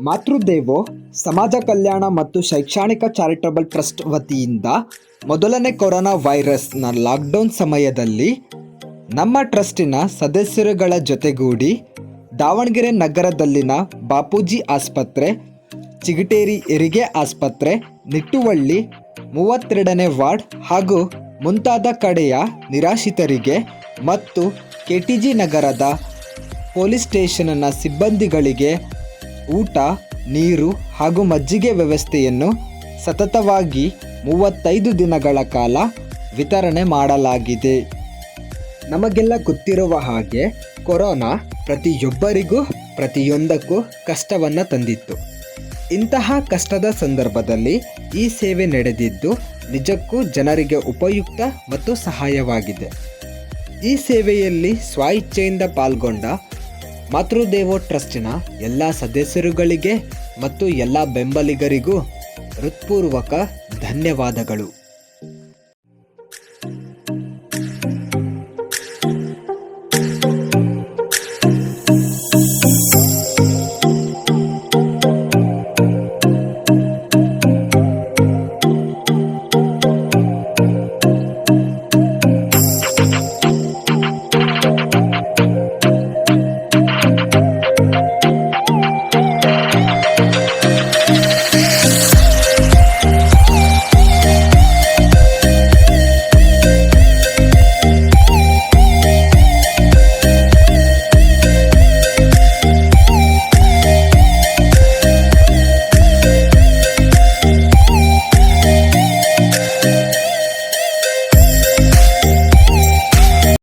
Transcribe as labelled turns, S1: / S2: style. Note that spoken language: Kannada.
S1: ಮಾತೃದೇವೋ ಸಮಾಜ ಕಲ್ಯಾಣ ಮತ್ತು ಶೈಕ್ಷಣಿಕ ಚಾರಿಟಬಲ್ ಟ್ರಸ್ಟ್ ವತಿಯಿಂದ ಮೊದಲನೇ ಕೊರೋನಾ ವೈರಸ್ನ ಲಾಕ್ಡೌನ್ ಸಮಯದಲ್ಲಿ ನಮ್ಮ ಟ್ರಸ್ಟಿನ ಸದಸ್ಯರುಗಳ ಜೊತೆಗೂಡಿ ದಾವಣಗೆರೆ ನಗರದಲ್ಲಿನ ಬಾಪೂಜಿ ಆಸ್ಪತ್ರೆ, ಚಿಗಟೇರಿ ಹೆರಿಗೆ ಆಸ್ಪತ್ರೆ, ನಿಟ್ಟುವಳ್ಳಿ 32ನೇ ವಾರ್ಡ್ ಹಾಗೂ ಮುಂತಾದ ಕಡೆಯ ನಿರಾಶ್ರಿತರಿಗೆ ಮತ್ತು ಕೆಟಿಜಿ ನಗರದ ಪೊಲೀಸ್ ಸ್ಟೇಷನ್ನ ಸಿಬ್ಬಂದಿಗಳಿಗೆ ಊಟ, ನೀರು ಹಾಗೂ ಮಜ್ಜಿಗೆ ವ್ಯವಸ್ಥೆಯನ್ನು ಸತತವಾಗಿ 35 ದಿನಗಳ ಕಾಲ ವಿತರಣೆ ಮಾಡಲಾಗಿದೆ. ನಮಗೆಲ್ಲ ಗೊತ್ತಿರುವ ಹಾಗೆ ಕೊರೋನಾ ಪ್ರತಿಯೊಬ್ಬರಿಗೂ ಪ್ರತಿಯೊಂದಕ್ಕೂ ಕಷ್ಟವನ್ನು ತಂದಿತ್ತು. ಇಂತಹ ಕಷ್ಟದ ಸಂದರ್ಭದಲ್ಲಿ ಈ ಸೇವೆ ನಡೆದಿದ್ದು ನಿಜಕ್ಕೂ ಜನರಿಗೆ ಉಪಯುಕ್ತ ಮತ್ತು ಸಹಾಯವಾಗಿದೆ. ಈ ಸೇವೆಯಲ್ಲಿ ಸ್ವಇಚ್ಛೆಯಿಂದ ಪಾಲ್ಗೊಂಡ ಮಾತೃದೇವೋ ಟ್ರಸ್ಟಿನ ಎಲ್ಲ ಸದಸ್ಯರುಗಳಿಗೆ ಮತ್ತು ಎಲ್ಲ ಬೆಂಬಲಿಗರಿಗೂ ಹೃತ್ಪೂರ್ವಕ ಧನ್ಯವಾದಗಳು.